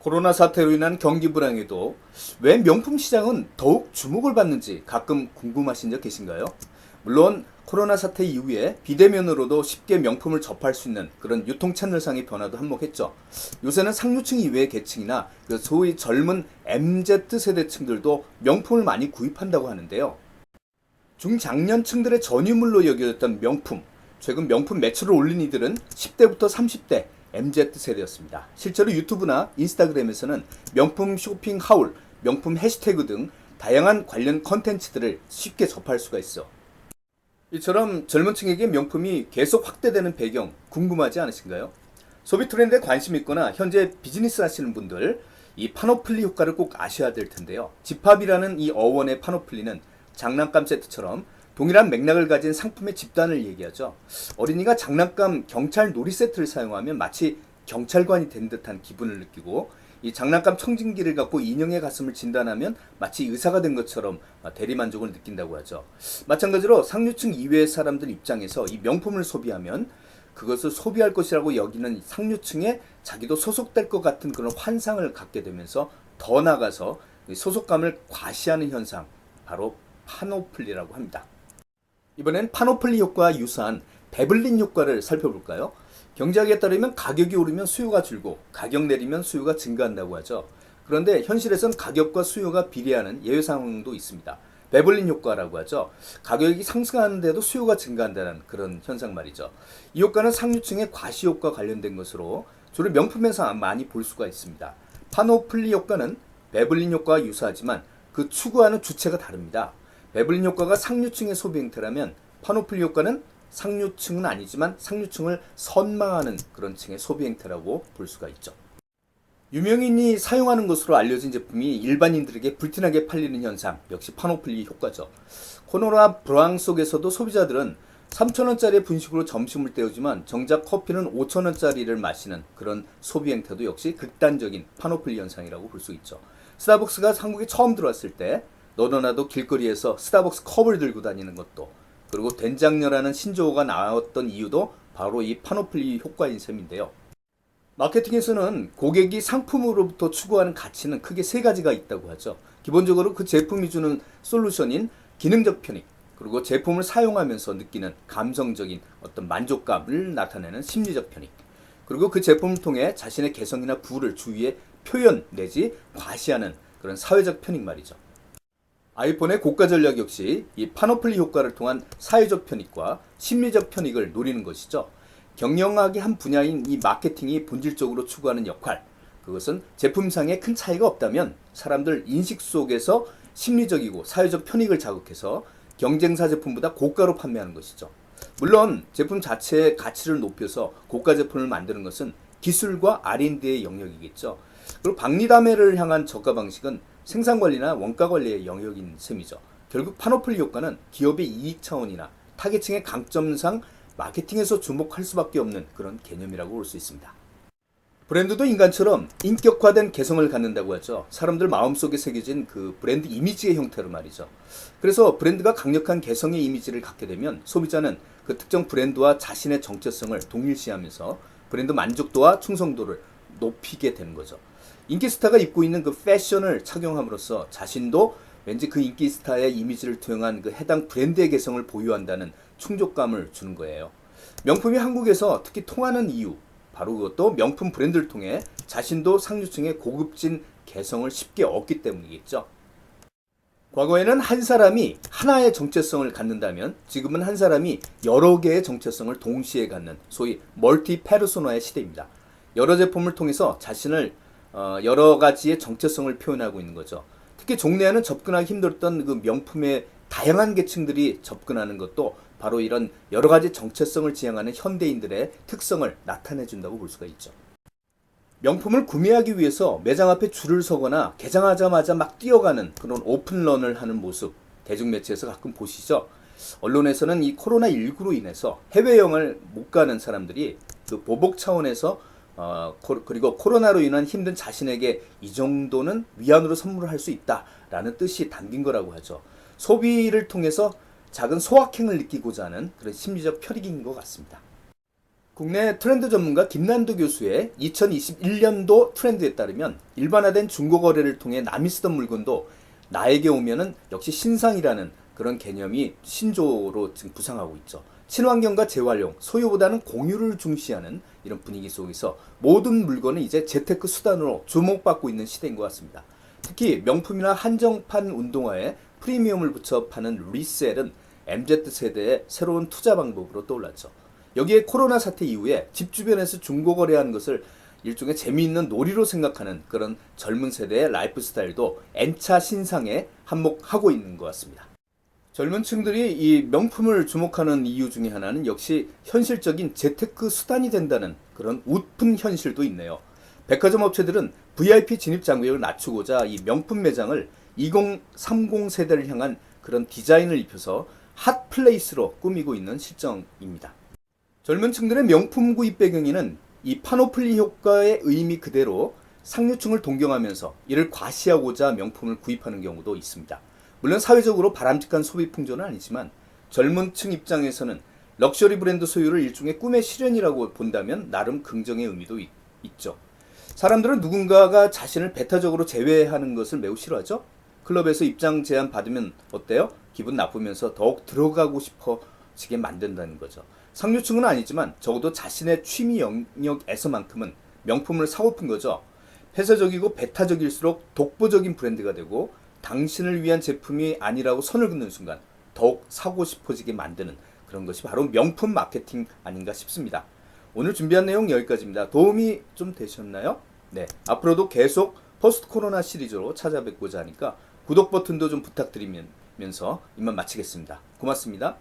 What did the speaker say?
코로나 사태로 인한 경기 불황에도 왜 명품 시장은 더욱 주목을 받는지 가끔 궁금하신 적 계신가요? 물론 코로나 사태 이후에 비대면으로도 쉽게 명품을 접할 수 있는 그런 유통 채널상의 변화도 한몫했죠. 요새는 상류층 이외의 계층이나 그 소위 젊은 MZ 세대층들도 명품을 많이 구입한다고 하는데요. 중장년층들의 전유물로 여겨졌던 명품, 최근 명품 매출을 올린 이들은 10대부터 30대 MZ 세대였습니다. 실제로 유튜브나 인스타그램에서는 명품 쇼핑 하울, 명품 해시태그 등 다양한 관련 컨텐츠들을 쉽게 접할 수가 있어. 이처럼 젊은 층에게 명품이 계속 확대되는 배경 궁금하지 않으신가요? 소비 트렌드에 관심 있거나 현재 비즈니스 하시는 분들 이 파노플리 효과를 꼭 아셔야 될 텐데요. 집합이라는 이 어원의 파노플리는 장난감 세트처럼 동일한 맥락을 가진 상품의 집단을 얘기하죠. 어린이가 장난감 경찰 놀이 세트를 사용하면 마치 경찰관이 된 듯한 기분을 느끼고, 이 장난감 청진기를 갖고 인형의 가슴을 진단하면 마치 의사가 된 것처럼 대리만족을 느낀다고 하죠. 마찬가지로 상류층 이외의 사람들 입장에서 이 명품을 소비하면 그것을 소비할 것이라고 여기는 상류층에 자기도 소속될 것 같은 그런 환상을 갖게 되면서 더 나아가서 소속감을 과시하는 현상, 바로 파노플리라고 합니다. 이번엔 파노플리 효과와 유사한 베블린 효과를 살펴볼까요? 경제학에 따르면 가격이 오르면 수요가 줄고 가격 내리면 수요가 증가한다고 하죠. 그런데 현실에선 가격과 수요가 비례하는 예외 상황도 있습니다. 베블린 효과라고 하죠. 가격이 상승하는데도 수요가 증가한다는 그런 현상 말이죠. 이 효과는 상류층의 과시효과 관련된 것으로 주로 명품에서 많이 볼 수가 있습니다. 파노플리 효과는 베블린 효과와 유사하지만 그 추구하는 주체가 다릅니다. 베블린 효과가 상류층의 소비 행태라면 파노플리 효과는 상류층은 아니지만 상류층을 선망하는 그런 층의 소비 행태라고 볼 수가 있죠. 유명인이 사용하는 것으로 알려진 제품이 일반인들에게 불티나게 팔리는 현상, 역시 파노플리 효과죠. 코로나 불황 속에서도 소비자들은 3,000원짜리 분식으로 점심을 때우지만 정작 커피는 5,000원짜리를 마시는 그런 소비 행태도 역시 극단적인 파노플리 현상이라고 볼 수 있죠. 스타벅스가 한국에 처음 들어왔을 때 너도 나도 길거리에서 스타벅스 컵을 들고 다니는 것도, 그리고 된장녀라는 신조어가 나왔던 이유도 바로 이 파노플리 효과인 셈인데요. 마케팅에서는 고객이 상품으로부터 추구하는 가치는 크게 세 가지가 있다고 하죠. 기본적으로 그 제품이 주는 솔루션인 기능적 편익, 그리고 제품을 사용하면서 느끼는 감성적인 어떤 만족감을 나타내는 심리적 편익, 그리고 그 제품을 통해 자신의 개성이나 부를 주위에 표현 내지 과시하는 그런 사회적 편익 말이죠. 아이폰의 고가 전략 역시 이 파노플리 효과를 통한 사회적 편익과 심리적 편익을 노리는 것이죠. 경영학의 한 분야인 이 마케팅이 본질적으로 추구하는 역할, 그것은 제품상에 큰 차이가 없다면 사람들 인식 속에서 심리적이고 사회적 편익을 자극해서 경쟁사 제품보다 고가로 판매하는 것이죠. 물론 제품 자체의 가치를 높여서 고가 제품을 만드는 것은 기술과 R&D의 영역이겠죠. 그리고 박리담회를 향한 저가 방식은 생산관리나 원가관리의 영역인 셈이죠. 결국 파노플리 효과는 기업의 이익 차원이나 타겟층의 강점상 마케팅에서 주목할 수밖에 없는 그런 개념이라고 볼 수 있습니다. 브랜드도 인간처럼 인격화된 개성을 갖는다고 하죠. 사람들 마음속에 새겨진 그 브랜드 이미지의 형태로 말이죠. 그래서 브랜드가 강력한 개성의 이미지를 갖게 되면 소비자는 그 특정 브랜드와 자신의 정체성을 동일시하면서 브랜드 만족도와 충성도를 높이게 되는 거죠. 인기 스타가 입고 있는 그 패션을 착용함으로써 자신도 왠지 그 인기 스타의 이미지를 투영한 그 해당 브랜드의 개성을 보유한다는 충족감을 주는 거예요. 명품이 한국에서 특히 통하는 이유, 바로 그것도 명품 브랜드를 통해 자신도 상류층의 고급진 개성을 쉽게 얻기 때문이겠죠. 과거에는 한 사람이 하나의 정체성을 갖는다면 지금은 한 사람이 여러 개의 정체성을 동시에 갖는 소위 멀티 페르소나의 시대입니다. 여러 제품을 통해서 자신을 여러 가지의 정체성을 표현하고 있는 거죠. 특히 종래에는 접근하기 힘들었던 그 명품의 다양한 계층들이 접근하는 것도 바로 이런 여러 가지 정체성을 지향하는 현대인들의 특성을 나타내 준다고 볼 수가 있죠. 명품을 구매하기 위해서 매장 앞에 줄을 서거나 개장하자마자 막 뛰어가는 그런 오픈런을 하는 모습, 대중매체에서 가끔 보시죠. 언론에서는 이 코로나19로 인해서 해외여행을 못 가는 사람들이 그 보복 차원에서 그리고 코로나로 인한 힘든 자신에게 이 정도는 위안으로 선물을 할 수 있다라는 뜻이 담긴 거라고 하죠. 소비를 통해서 작은 소확행을 느끼고자 하는 그런 심리적 편익인 것 같습니다. 국내 트렌드 전문가 김난도 교수의 2021년도 트렌드에 따르면 일반화된 중고 거래를 통해 남이 쓰던 물건도 나에게 오면은 역시 신상이라는 그런 개념이 신조어로 지금 부상하고 있죠. 친환경과 재활용, 소유보다는 공유를 중시하는 이런 분위기 속에서 모든 물건은 이제 재테크 수단으로 주목받고 있는 시대인 것 같습니다. 특히 명품이나 한정판 운동화에 프리미엄을 붙여 파는 리셀은 MZ세대의 새로운 투자 방법으로 떠올랐죠. 여기에 코로나 사태 이후에 집 주변에서 중고 거래하는 것을 일종의 재미있는 놀이로 생각하는 그런 젊은 세대의 라이프 스타일도 N차 신상에 한몫하고 있는 것 같습니다. 젊은 층들이 이 명품을 주목하는 이유 중에 하나는 역시 현실적인 재테크 수단이 된다는 그런 웃픈 현실도 있네요. 백화점 업체들은 VIP 진입 장벽을 낮추고자 이 명품 매장을 2030 세대를 향한 그런 디자인을 입혀서 핫플레이스로 꾸미고 있는 실정입니다. 젊은 층들의 명품 구입 배경에는 이 파노플리 효과의 의미 그대로 상류층을 동경하면서 이를 과시하고자 명품을 구입하는 경우도 있습니다. 물론 사회적으로 바람직한 소비 풍조는 아니지만 젊은 층 입장에서는 럭셔리 브랜드 소유를 일종의 꿈의 실현이라고 본다면 나름 긍정의 의미도 있죠. 사람들은 누군가가 자신을 배타적으로 제외하는 것을 매우 싫어하죠. 클럽에서 입장 제한 받으면 어때요? 기분 나쁘면서 더욱 들어가고 싶어지게 만든다는 거죠. 상류층은 아니지만 적어도 자신의 취미 영역에서만큼은 명품을 사고픈 거죠. 폐쇄적이고 배타적일수록 독보적인 브랜드가 되고 당신을 위한 제품이 아니라고 선을 긋는 순간 더욱 사고 싶어지게 만드는 그런 것이 바로 명품 마케팅 아닌가 싶습니다. 오늘 준비한 내용 여기까지입니다. 도움이 좀 되셨나요? 네, 앞으로도 계속 포스트 코로나 시리즈로 찾아뵙고자 하니까 구독 버튼도 좀 부탁드리면서 이만 마치겠습니다. 고맙습니다.